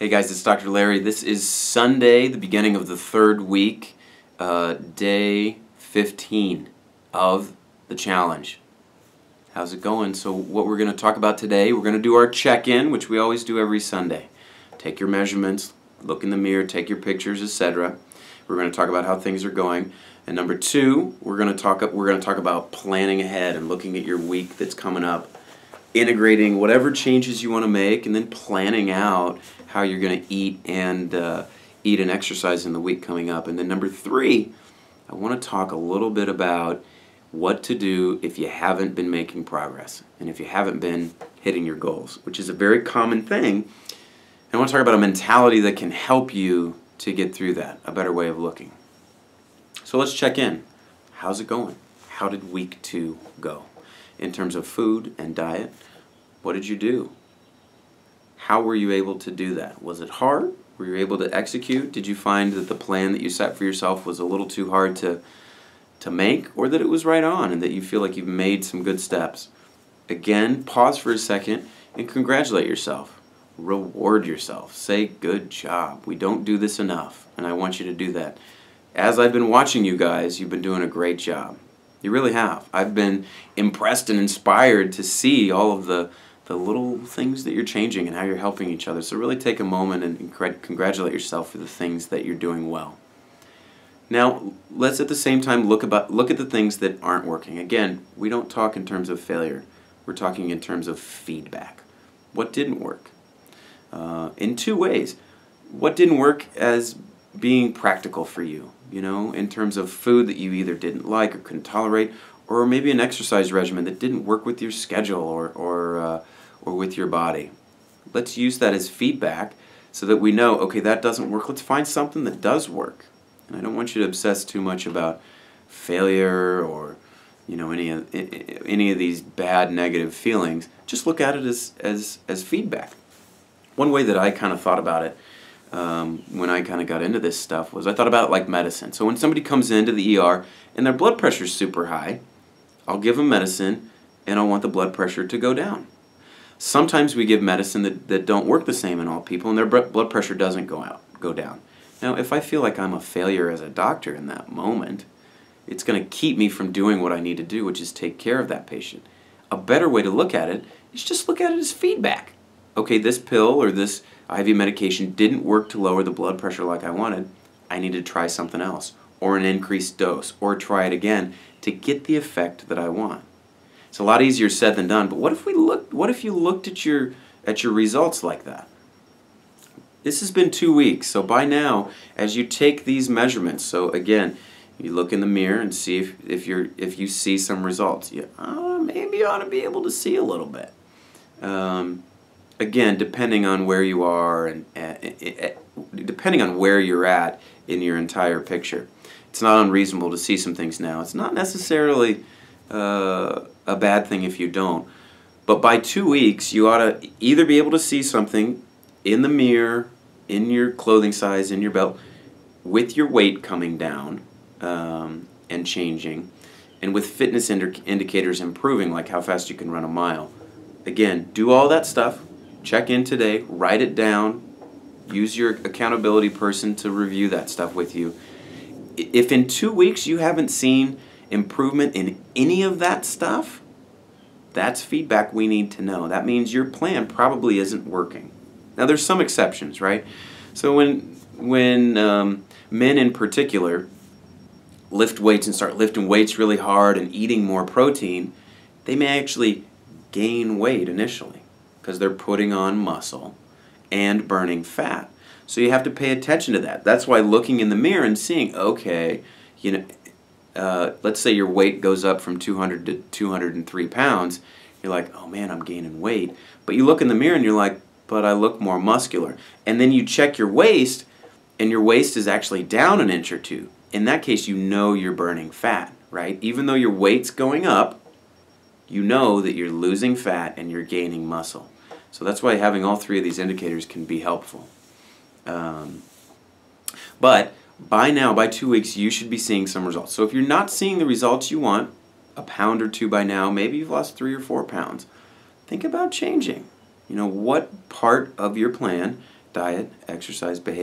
Hey guys, it's Dr. Larry. This is Sunday, the beginning of the third week, day 15 of the challenge. How's it going? So what we're going to talk about today, we're going to do our check-in, which we always do every Sunday. Take your measurements, look in the mirror, take your pictures, etc. We're going to talk about how things are going. And number two, we're going to talk about planning ahead and looking at your week that's coming up, integrating whatever changes you want to make, and then planning out how you're going to eat and exercise in the week coming up. And then number three, I want to talk a little bit about what to do if you haven't been making progress and if you haven't been hitting your goals, which is a very common thing. And I want to talk about a mentality that can help you to get through that, a better way of looking. So let's check in. How's it going? How did week 2 go? In terms of food and diet, what did you do? How were you able to do that? Was it hard? Were you able to execute? Did you find that the plan that you set for yourself was a little too hard to make, or that it was right on and that you feel like you've made some good steps? Again, pause for a second and congratulate yourself. Reward yourself. Say, good job. We don't do this enough, and I want you to do that. As I've been watching you guys, you've been doing a great job. You really have. I've been impressed and inspired to see all of the little things that you're changing and how you're helping each other. So really take a moment and congratulate yourself for the things that you're doing well. Now, let's at the same time look at the things that aren't working. Again, we don't talk in terms of failure. We're talking in terms of feedback. What didn't work? In two ways. What didn't work as being practical for you, in terms of food that you either didn't like or couldn't tolerate, or maybe an exercise regimen that didn't work with your schedule or with your body. Let's use that as feedback so that we know, okay, that doesn't work. Let's find something that does work. And I don't want you to obsess too much about failure or any of these bad negative feelings. Just look at it as feedback. One way that I kind of thought about it when I kind of got into this stuff was I thought about it like medicine. So when somebody comes into the ER and their blood pressure is super high, I'll give them medicine and I want the blood pressure to go down. Sometimes we give medicine that don't work the same in all people and their blood pressure doesn't go down. Now, if I feel like I'm a failure as a doctor in that moment, it's going to keep me from doing what I need to do, which is take care of that patient. A better way to look at it is just look at it as feedback. Okay, this pill or this IV medication didn't work to lower the blood pressure like I wanted. I need to try something else, or an increased dose, or try it again to get the effect that I want. It's a lot easier said than done, but what if you looked at your results like that? This has been 2 weeks, so by now, as you take these measurements, so again, you look in the mirror and see if you see some results. Maybe you ought to be able to see a little bit. Again, depending on where you are and depending on where you're at in your entire picture. It's not unreasonable to see some things now. It's not necessarily a bad thing if you don't. But by 2 weeks, you ought to either be able to see something in the mirror, in your clothing size, in your belt, with your weight coming down and changing, and with fitness indicators improving, like how fast you can run a mile. Again, do all that stuff. Check in today. Write it down. Use your accountability person to review that stuff with you. If in 2 weeks you haven't seen improvement in any of that stuff, that's feedback we need to know. That means your plan probably isn't working. Now there's some exceptions, right? So when men in particular lift weights and start lifting weights really hard and eating more protein, they may actually gain weight initially because they're putting on muscle and burning fat. So you have to pay attention to that. That's why looking in the mirror and seeing, okay, let's say your weight goes up from 200 to 203 pounds. You're like, oh man, I'm gaining weight. But you look in the mirror and you're like, but I look more muscular. And then you check your waist, and your waist is actually down an inch or two. In that case, you know you're burning fat, right? Even though your weight's going up, you know that you're losing fat and you're gaining muscle. So that's why having all three of these indicators can be helpful. But by now, by 2 weeks, you should be seeing some results. So if you're not seeing the results you want, a pound or two by now, maybe you've lost 3 or 4 pounds, think about changing. What part of your plan diet, exercise, behavior.